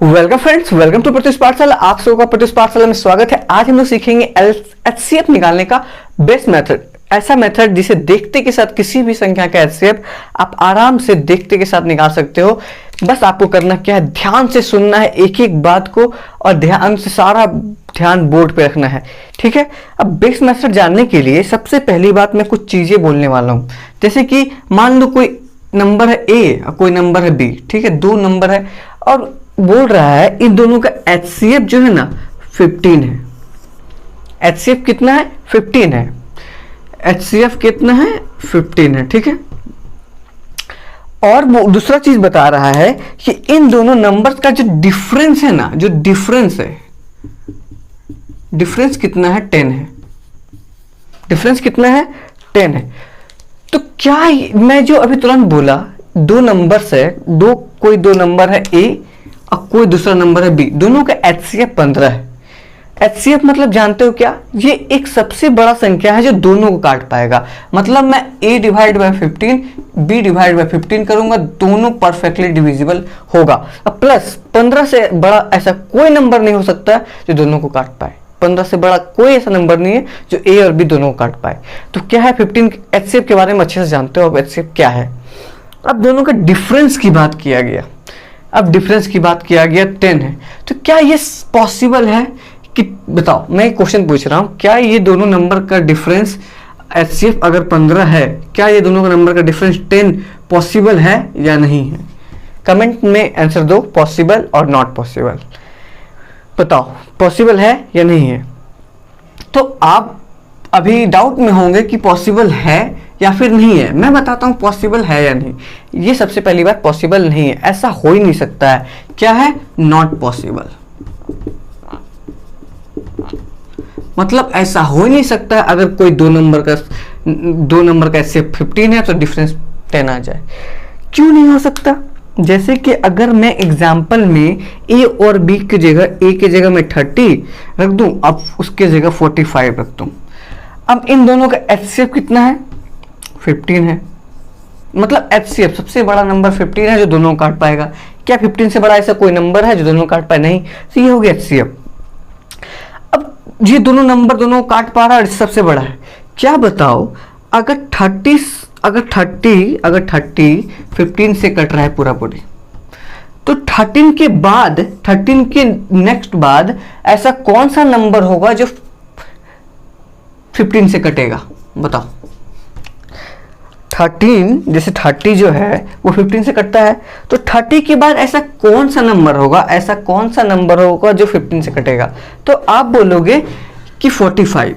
Welcome friends, welcome to प्रतिश पाठशाला। आप सबका प्रतिश पाठशाला में स्वागत है। आज हम लोग सीखेंगे एचसीएफ निकालने का बेस्ट मेथड, ऐसा मेथड जिसे देखते के साथ किसी भी संख्या का एचसीएफ आप आराम से देखते के साथ निकाल सकते हो। बस आपको करना क्या है, ध्यान से सुनना है एक एक बात को और ध्यान से सारा ध्यान बोर्ड पे रखना है, ठीक है। अब बेस्ट मेथड जानने के लिए सबसे पहली बात मैं कुछ चीजें बोलने वाला हूं। जैसे कि मान लो कोई नंबर है ए और कोई नंबर है बी, ठीक है, दो नंबर है और बोल रहा है इन दोनों का एचसीएफ जो है ना 15 है। एचसीएफ कितना है? 15 है। एचसीएफ कितना है? 15 है, ठीक है। और वो दूसरा चीज बता रहा है कि इन दोनों नंबर्स का जो डिफरेंस है ना, जो डिफरेंस है, डिफरेंस कितना है? 10 है। डिफरेंस कितना है? 10 है। तो क्या मैं जो अभी तुरंत बोला, दो नंबर्स है, कोई दो नंबर है ए और कोई दूसरा नंबर है बी, दोनों का एचसीएफ 15 है। एचसीएफ मतलब जानते हो क्या? ये एक सबसे बड़ा संख्या है जो दोनों को काट पाएगा। मतलब मैं a divide by 15 b divide by 15 करूंगा, दोनों परफेक्टली डिविजिबल होगा। अब प्लस 15 से बड़ा ऐसा कोई नंबर नहीं हो सकता जो दोनों को काट पाए। 15 से बड़ा कोई ऐसा नंबर नहीं है जो a और b दोनों को काट पाए। तो क्या है 15 एचसीएफ के बारे में अच्छे से जानते हो। अब एचसीएफ क्या है? अब दोनों का डिफरेंस की बात किया गया। अब डिफरेंस की बात किया गया 10 है। तो क्या ये पॉसिबल है कि बताओ, मैं एक क्वेश्चन पूछ रहा हूं, क्या ये दोनों नंबर का डिफरेंस एचसीएफ अगर 15 है, क्या ये दोनों का नंबर का डिफरेंस 10 पॉसिबल है या नहीं है? कमेंट में आंसर दो, पॉसिबल और नॉट पॉसिबल। बताओ पॉसिबल है या नहीं है। तो आप अभी डाउट में होंगे कि पॉसिबल है या फिर नहीं है। मैं बताता हूं पॉसिबल है या नहीं। ये सबसे पहली बात, पॉसिबल नहीं है, ऐसा हो ही नहीं सकता है। क्या है? Not possible. मतलब ऐसा हो ही नहीं सकता है अगर कोई दो नंबर का ऐसे 15 है तो डिफरेंस 10 आ जाए। क्यों नहीं हो सकता? जैसे कि अगर मैं एग्जाम्पल में ए और बी की जगह, ए की जगह मैं 30 रख दूं, अब उसके जगह 45 रख दूं। अब इन दोनों का एचसीएफ कितना है? 15 है। मतलब एचसीएफ सबसे बड़ा नंबर 15 है जो दोनों काट पाएगा। क्या 15 से बड़ा ऐसा कोई नंबर है जो दोनों काट पाए? नहीं। तो ये हो गया एचसीएफ। अब ये दोनों नंबर दोनों काट पा रहा है, सबसे बड़ा है। क्या बताओ, अगर 30 15 से कट रहा है पूरा पूरी, तो 13 के बाद, 13 के नेक्स्ट बाद ऐसा कौन सा नंबर होगा जो 15 से कटेगा? बताओ। 13 जैसे 30 जो है वो 15 से कटता है, तो 30 के बाद ऐसा कौन सा नंबर होगा, ऐसा कौन सा नंबर होगा जो 15 से कटेगा? तो आप बोलोगे कि 45।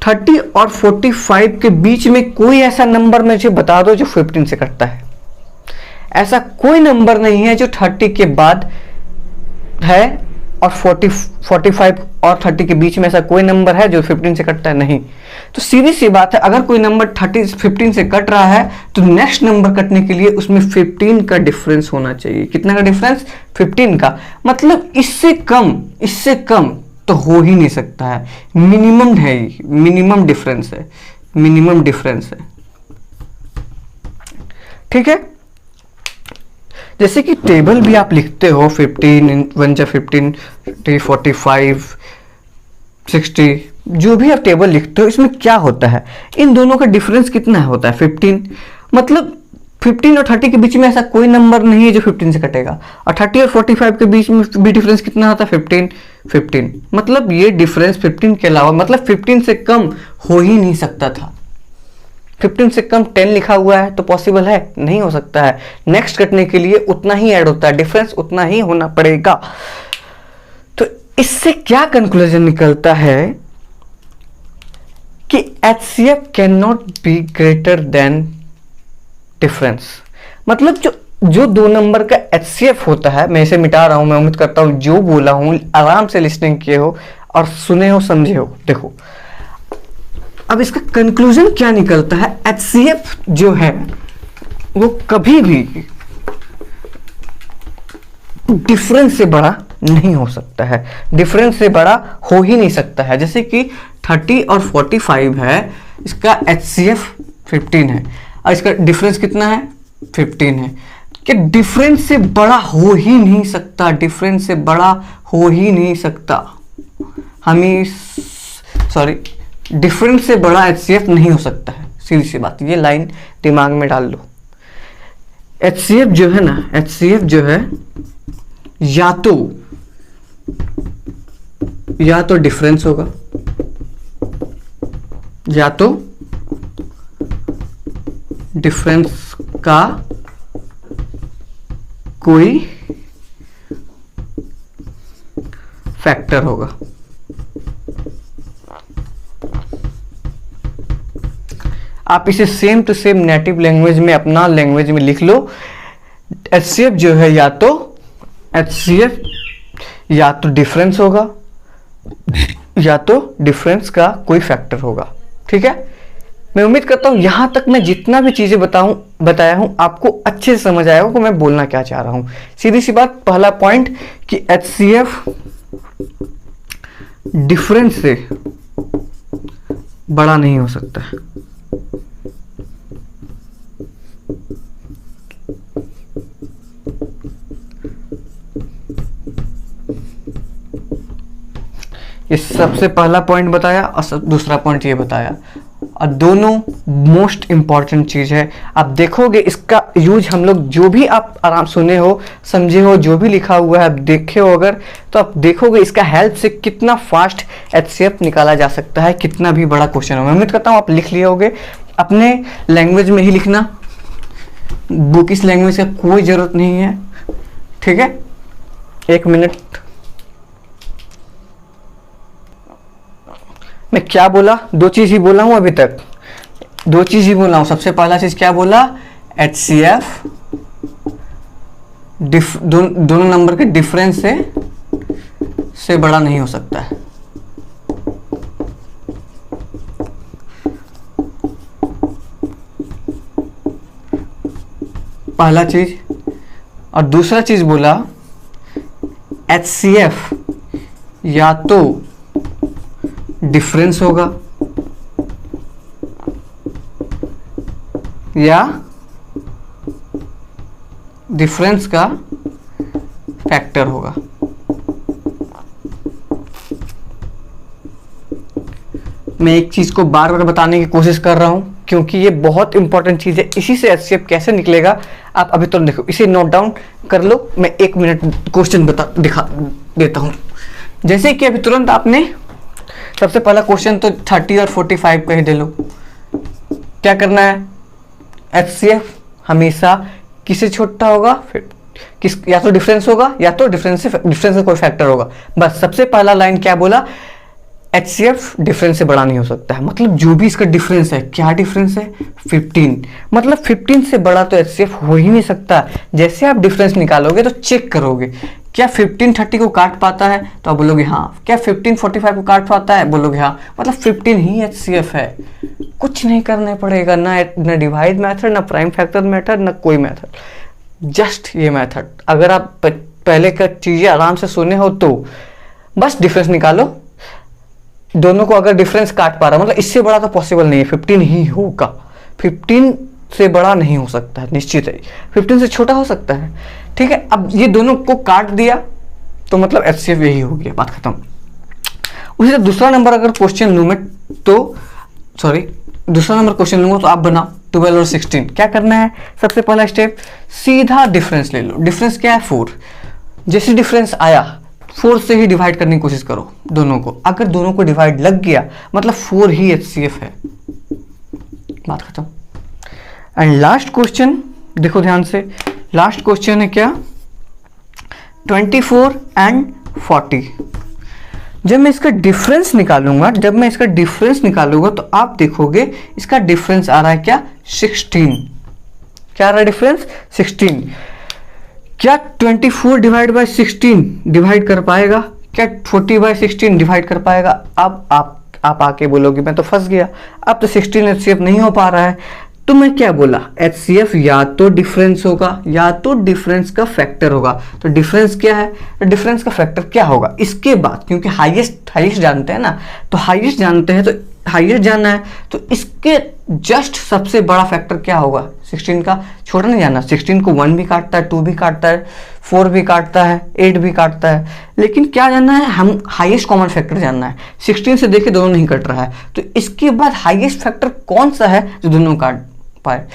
30 और 45 के बीच में कोई ऐसा नंबर मुझे बता दो जो 15 से कटता है। ऐसा कोई नंबर नहीं है जो 30 के बाद है और 45 और 30 के बीच में ऐसा कोई नंबर है जो 15 से कटता है। नहीं। तो सीधी सी बात है, अगर कोई नंबर 15 से कट रहा है तो नेक्स्ट नंबर कटने के लिए उसमें 15 का डिफरेंस होना चाहिए। कितना का डिफरेंस? 15 का। मतलब इससे कम तो हो ही नहीं सकता है। मिनिमम है, मिनिमम डिफरेंस है, मिनिमम डिफरेंस है, ठीक है। जैसे कि टेबल भी आप लिखते हो, 15 1 15 45 60, जो भी आप टेबल लिखते हो इसमें क्या होता है, इन दोनों का डिफरेंस कितना होता है? 15। मतलब 15 और 30 के बीच में ऐसा कोई नंबर नहीं है जो 15 से कटेगा। और 30 और 45 के बीच में भी डिफरेंस कितना होता है? 15। मतलब ये डिफरेंस 15 के अलावा, मतलब 15 से कम हो ही नहीं सकता था। 15 से कम 10 लिखा हुआ है तो पॉसिबल है? नहीं हो सकता है। नेक्स्ट कटने के लिए उतना ही ऐड होता है, डिफरेंस उतना ही होना पड़ेगा। तो इससे क्या कंक्लूजन निकलता है कि HCF can not be greater than difference. मतलब जो दो नंबर का एचसीएफ होता है, मैं इसे मिटा रहा हूं, मैं उम्मीद करता हूं जो बोला हूं आराम से लिसनिंग किए हो और सुने हो, समझे हो। देखो अब इसका कंक्लूजन क्या निकलता है, एचसीएफ जो है वो कभी भी डिफरेंस से बड़ा नहीं हो सकता है, डिफरेंस से बड़ा हो ही नहीं सकता है। जैसे कि 30 और 45 है, इसका एचसीएफ 15 है और इसका डिफरेंस कितना है? 15 है। कि डिफरेंस से बड़ा हो ही नहीं सकता, डिफरेंस से बड़ा हो ही नहीं सकता। डिफरेंस से बड़ा HCF नहीं हो सकता है, सीधी सी बात, ये लाइन दिमाग में डाल लो। HCF जो है ना, HCF जो है या तो डिफरेंस होगा, या तो डिफरेंस का कोई फैक्टर होगा। आप इसे same to same native language में, अपना लैंग्वेज में लिख लो। HCF जो है या तो HCF या तो डिफरेंस होगा, या तो डिफरेंस का कोई फैक्टर होगा। ठीक है, मैं उम्मीद करता हूं यहां तक मैं जितना भी चीजें बताया हूं आपको अच्छे से समझ आया होगा मैं बोलना क्या चाह रहा हूं। सीधी सी बात, पहला पॉइंट कि HCF डिफरेंस से बड़ा नहीं हो सकता है। ये सबसे पहला पॉइंट बताया और दूसरा पॉइंट ये बताया, और दोनों मोस्ट इंपॉर्टेंट चीज है। आप देखोगे इसका यूज हम लोग, जो भी आप आराम सुने हो, समझे हो, जो भी लिखा हुआ है आप देखे हो अगर, तो आप देखोगे इसका हेल्प से कितना फास्ट HCF निकाला जा सकता है, कितना भी बड़ा क्वेश्चन हो। मैं उम्मीद करता हूँ आप लिख लिए होगे, अपने लैंग्वेज में ही लिखना, बुकिश लैंग्वेज का कोई जरूरत नहीं है। ठीक है, 1 मिनट। मैं क्या बोला, 2 चीज ही बोला हूं अभी तक, 2 चीज ही बोला हूं। सबसे पहला चीज क्या बोला, HCF दोनों नंबर के डिफरेंस से बड़ा नहीं हो सकता है। पहला चीज, और दूसरा चीज बोला HCF या तो डिफरेंस होगा या डिफरेंस का फैक्टर होगा। मैं एक चीज को बार बार बताने की कोशिश कर रहा हूं क्योंकि ये बहुत इंपॉर्टेंट चीज है। इसी से HCF कैसे निकलेगा आप अभी तो देखो, इसे नोट डाउन कर लो। मैं 1 मिनट क्वेश्चन दिखा देता हूं। जैसे कि अभी तुरंत आपने सबसे पहला क्वेश्चन तो 30 और 45 का ही दे लो। क्या करना है, HCF हमेशा किससे छोटा होगा, फिर या तो डिफरेंस होगा या तो डिफरेंस का कोई फैक्टर होगा। बस सबसे पहला लाइन क्या बोला, HCF डिफरेंस से बड़ा नहीं हो सकता है। मतलब जो भी इसका डिफरेंस है, क्या डिफरेंस है, 15। मतलब 15 से बड़ा तो HCF हो ही नहीं सकता। जैसे आप डिफरेंस निकालोगे तो चेक करोगे, क्या 15 30 को काट पाता है, तो आप बोलोगे हाँ। क्या 15 45 को काट पाता है, बोलोगे हाँ। मतलब 15 ही HCF है। कुछ नहीं करना पड़ेगा, ना डिवाइड मेथड, ना प्राइम फैक्टर मेथड, ना कोई मेथड, जस्ट ये मेथड। अगर आप पहले का चीजें आराम से सुने हो तो बस डिफरेंस निकालो। दोनों को अगर डिफरेंस काट पा रहा, मतलब इससे बड़ा तो पॉसिबल नहीं है, 15 ही होगा। 15 से बड़ा नहीं हो सकता है, निश्चित है। 15 से छोटा हो सकता है, ठीक है। अब ये दोनों को काट दिया तो मतलब HCF यही हो गया, बात खत्म। उसी तरह दूसरा नंबर अगर क्वेश्चन लूँ मैं तो, दूसरा नंबर क्वेश्चन लूंगा तो आप बनाओ 12 और 16। क्या करना है, सबसे पहला स्टेप सीधा डिफरेंस ले लो। डिफरेंस क्या है, 4। जैसे डिफरेंस आया 4 से ही डिवाइड करने की कोशिश करो दोनों को। अगर दोनों को डिवाइड लग गया मतलब 4 ही HCF है, बात खत्म। एंड लास्ट क्वेश्चन देखो ध्यान से, लास्ट क्वेश्चन है क्या, 24 एंड 40। जब मैं इसका डिफरेंस निकालूंगा तो आप देखोगे इसका डिफरेंस आ रहा है क्या, 16। क्या आ रहा है डिफरेंस, 16। क्या 24 डिवाइड बाय 16 डिवाइड कर पाएगा, क्या 40 बाय 16 डिवाइड कर पाएगा। अब आप आके बोलोगे मैं तो फंस गया, अब तो 16 HCF नहीं हो पा रहा है। तो मैं क्या बोला, HCF या तो डिफरेंस होगा या तो डिफरेंस का फैक्टर होगा। तो डिफरेंस क्या है, तो डिफरेंस का फैक्टर क्या होगा। इसके बाद क्योंकि हाईएस्ट जानते हैं ना, तो हाईएस्ट जानते हैं तो हाईएस्ट जानना है तो इसके जस्ट सबसे बड़ा फैक्टर क्या होगा, 16 का छोटा नहीं जानना, 16 को 1 भी काटता है, 2 भी काटता है, 4 भी काटता है, 8 भी काटता है, लेकिन क्या जानना है, हम हाईएस्ट कॉमन फैक्टर जानना है। 16 से देखे दोनों नहीं कट रहा है, तो इसके बाद हाईएस्ट फैक्टर कौन सा है जो दोनों काट पाए,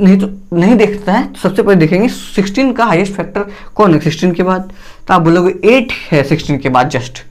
नहीं तो नहीं देखता है। तो सबसे पहले देखेंगे 16 का हाईएस्ट फैक्टर कौन है 16 के बाद, तो आप बोलोगे 8 है 16 के बाद, जस्ट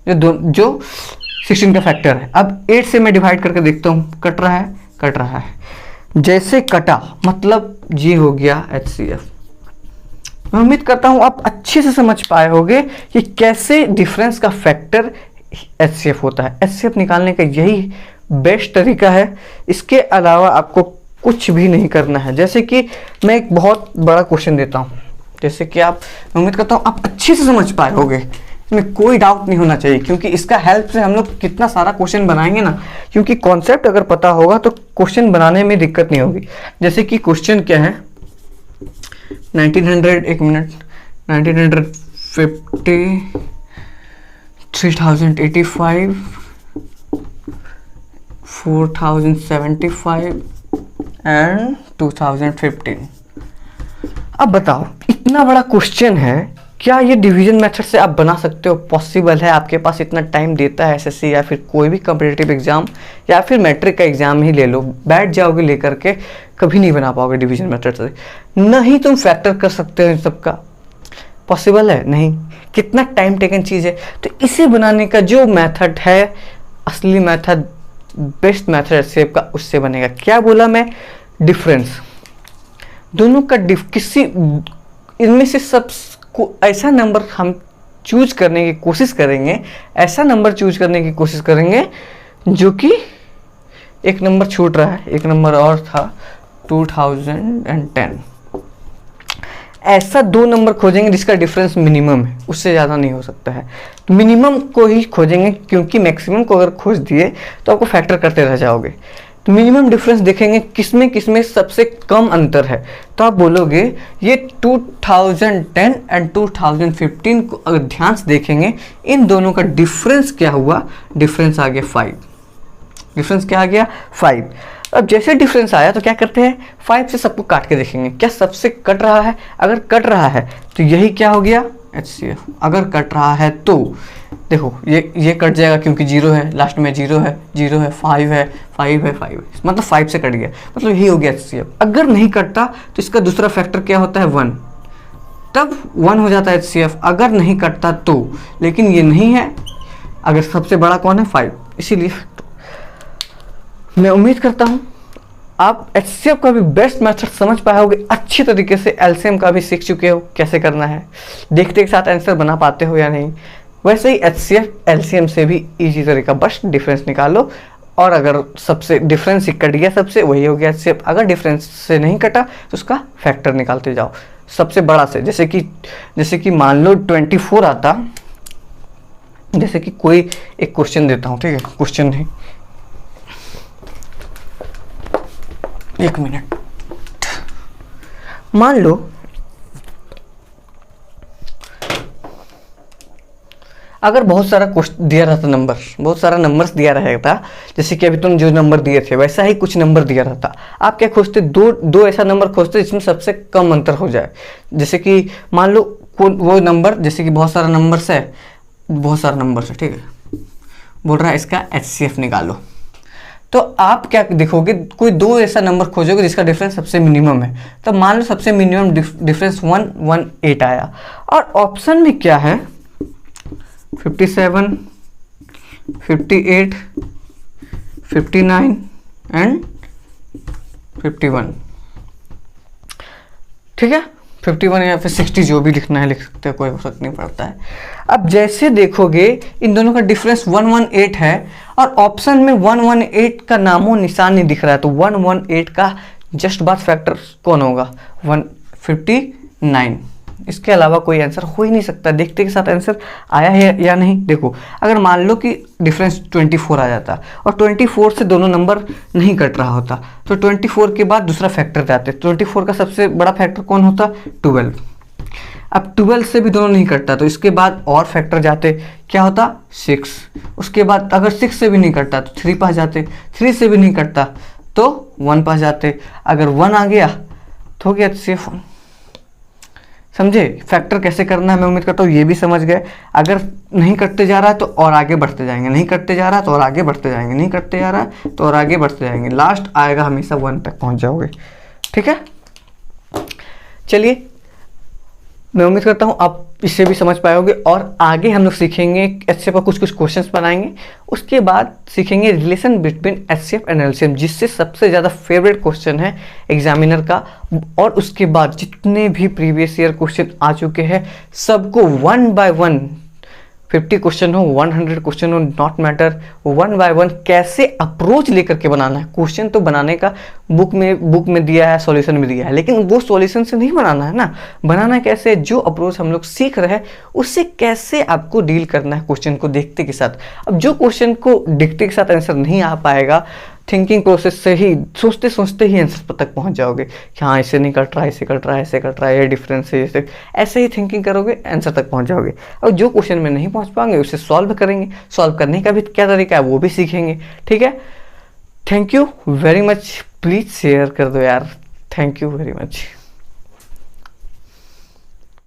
जो 16 का फैक्टर है। अब 8 से मैं डिवाइड करके देखता हूँ, कट रहा है, कट रहा है, जैसे कटा मतलब ये हो गया HCF। मैं उम्मीद करता हूँ आप अच्छे से समझ पाए होंगे कि कैसे डिफरेंस का फैक्टर HCF होता है। HCF निकालने का यही बेस्ट तरीका है, इसके अलावा आपको कुछ भी नहीं करना है। जैसे कि मैं एक बहुत बड़ा क्वेश्चन देता हूँ, जैसे कि आप, मैं उम्मीद करता हूँ आप अच्छे से समझ पाए होंगे, इसमें कोई डाउट नहीं होना चाहिए, क्योंकि इसका हेल्प से हम लोग कितना सारा क्वेश्चन बनाएंगे ना, क्योंकि कॉन्सेप्ट अगर पता होगा तो क्वेश्चन बनाने में दिक्कत नहीं होगी। जैसे कि क्वेश्चन क्या है, 1900, एक मिनट, 1950, 3085, 4075 एंड 2015। अब बताओ, इतना बड़ा क्वेश्चन है, क्या ये डिवीजन मेथड से आप बना सकते हो? पॉसिबल है? आपके पास इतना टाइम देता है एसएससी या फिर कोई भी कॉम्पिटिटिव एग्जाम या फिर मैट्रिक का एग्जाम ही ले लो, बैठ जाओगे लेकर के, कभी नहीं बना पाओगे डिवीजन मेथड से। नहीं तुम फैक्टर कर सकते हो इन सबका, पॉसिबल है? नहीं। कितना टाइम टेकन चीज़ है। तो इसे बनाने का जो मेथड है, असली मेथड, बेस्ट मेथड एचसीएफ का, उससे बनेगा। क्या बोला मैं? डिफरेंस दोनों का किसी इनमें से सब को ऐसा नंबर हम चूज करने की कोशिश करेंगे, ऐसा नंबर चूज करने की कोशिश करेंगे जो कि एक नंबर छूट रहा है, एक नंबर और था 2010, ऐसा दो नंबर खोजेंगे जिसका डिफरेंस मिनिमम है, उससे ज़्यादा नहीं हो सकता है। तो मिनिमम को ही खोजेंगे, क्योंकि मैक्सिमम को अगर खोज दिए तो आपको फैक्टर करते रह जाओगे। तो मिनिमम डिफरेंस देखेंगे किसमें किसमें सबसे कम अंतर है, तो आप बोलोगे ये 2010 एंड 2015 को अगर ध्यान से देखेंगे, इन दोनों का डिफरेंस क्या हुआ? डिफरेंस आ गया 5। डिफरेंस क्या आ गया? 5। अब जैसे डिफरेंस आया तो क्या करते हैं, 5 से सबको काट के देखेंगे क्या सबसे कट रहा है। अगर कट रहा है तो यही क्या हो गया? HCF। अगर कट रहा है तो देखो ये कट जाएगा, क्योंकि 0 है, लास्ट में 0 है, 0 है, 5 है, 5 है, 5 है, मतलब 5 से कट गया, मतलब यही हो गया HCF। अगर नहीं कटता तो इसका दूसरा फैक्टर क्या होता है? 1, तब 1 हो जाता है HCF। अगर नहीं कटता तो, लेकिन ये नहीं है, अगर सबसे बड़ा कौन है? 5, इसीलिए। मैं उम्मीद करता हूँ आप HCF का भी बेस्ट मेथड समझ पाए होगे, अच्छी तरीके से LCM का भी सीख चुके हो कैसे करना है, देखते के साथ आंसर बना पाते हो या नहीं। वैसे ही HCF LCM से भी इजी तरीका, बस डिफरेंस निकालो, और अगर सबसे डिफरेंस ही कट गया सबसे, वही हो गया HCF। अगर डिफरेंस से नहीं कटा तो उसका फैक्टर निकालते जाओ सबसे बड़ा से। जैसे कि मान लो 24 आता, जैसे कि कोई एक क्वेश्चन देता हूँ, ठीक है, क्वेश्चन नहीं, एक मिनट, मान लो अगर बहुत सारा क्वेश्चन दिया रहता, नंबर, बहुत सारा नंबर्स दिया रहेगा, जैसे कि अभी तुम जो नंबर दिए थे वैसा ही कुछ नंबर दिया रहता, आप क्या खोजते? दो ऐसा नंबर खोजते जिसमें सबसे कम अंतर हो जाए। जैसे कि मान लो वो नंबर, जैसे कि बहुत सारा नंबर्स है, ठीक है, बोल रहा है इसका HCF निकालो, तो आप क्या देखोगे? कोई दो ऐसा नंबर खोजोगे जिसका डिफरेंस सबसे मिनिमम है। तो मान लो सबसे मिनिमम डिफरेंस 118 आया, और ऑप्शन में क्या है? 57, 58, 59 एंड 51, ठीक है, 51 या फिर 60, जो भी लिखना है लिख सकते हो, कोई फर्क नहीं पड़ता है। अब जैसे देखोगे इन दोनों का डिफरेंस 118 है, और ऑप्शन में 118 का नामो निशान नहीं दिख रहा है, तो 118 का जस्ट बाद फैक्टर कौन होगा? 159। इसके अलावा कोई आंसर हो ही नहीं सकता। देखते के साथ आंसर आया है या नहीं। देखो, अगर मान लो कि डिफरेंस 24 आ जाता और 24 से दोनों नंबर नहीं कट रहा होता, तो 24 के बाद दूसरा फैक्टर जाते। 24 का सबसे बड़ा फैक्टर कौन होता? 12। अब 12 से भी दोनों नहीं कटता, तो इसके बाद और फैक्टर जाते, क्या होता? 6। उसके बाद अगर 6 से भी नहीं कटता तो 3 पास जाते, 3 से भी नहीं कटता तो 1 पास जाते, अगर 1 आ गया तो हो गया HCF 1। समझे फैक्टर कैसे करना है? मैं उम्मीद करता हूँ ये भी समझ गए। अगर नहीं कटते जा रहा है तो और आगे बढ़ते जाएंगे, नहीं कटते जा रहा है तो और आगे बढ़ते जाएंगे, नहीं कटते जा रहा है तो और आगे बढ़ते जाएंगे, लास्ट आएगा हमेशा 1 तक पहुंच जाओगे। ठीक है, चलिए मैं उम्मीद करता हूँ आप इससे भी समझ पाओगे। और आगे हम लोग सीखेंगे HCF पर कुछ क्वेश्चंस बनाएंगे, उसके बाद सीखेंगे relation between HCF and LCM, जिससे सबसे ज़्यादा फेवरेट क्वेश्चन है एग्जामिनर का। और उसके बाद जितने भी प्रीवियस ईयर क्वेश्चन आ चुके हैं सबको 1 बाय 1, 50 क्वेश्चन हो 100 क्वेश्चन हो नॉट मैटर, 1 बाय 1 कैसे अप्रोच लेकर के बनाना है। क्वेश्चन तो बनाने का बुक में दिया है, सॉल्यूशन में दिया है, लेकिन वो सॉल्यूशन से नहीं बनाना है ना। बनाना कैसे, जो अप्रोच हम लोग सीख रहे हैं उससे कैसे आपको डील करना है क्वेश्चन को देखते के साथ। अब जो क्वेश्चन को देखते के साथ आंसर नहीं आ पाएगा, थिंकिंग प्रोसेस से ही सोचते सोचते ही आंसर तक पहुंच जाओगे कि हाँ ऐसे नहीं कट रहा है, ऐसे कट रहा है, ऐसे कट रहा है, ये डिफरेंस है, ऐसे ही थिंकिंग करोगे आंसर तक पहुंच जाओगे। और जो क्वेश्चन में नहीं पहुंच पाएंगे उसे सॉल्व करेंगे, सॉल्व करने का भी क्या तरीका है वो भी सीखेंगे। ठीक है, thank you very much, please share कर दो यार, थैंक यू वेरी मच।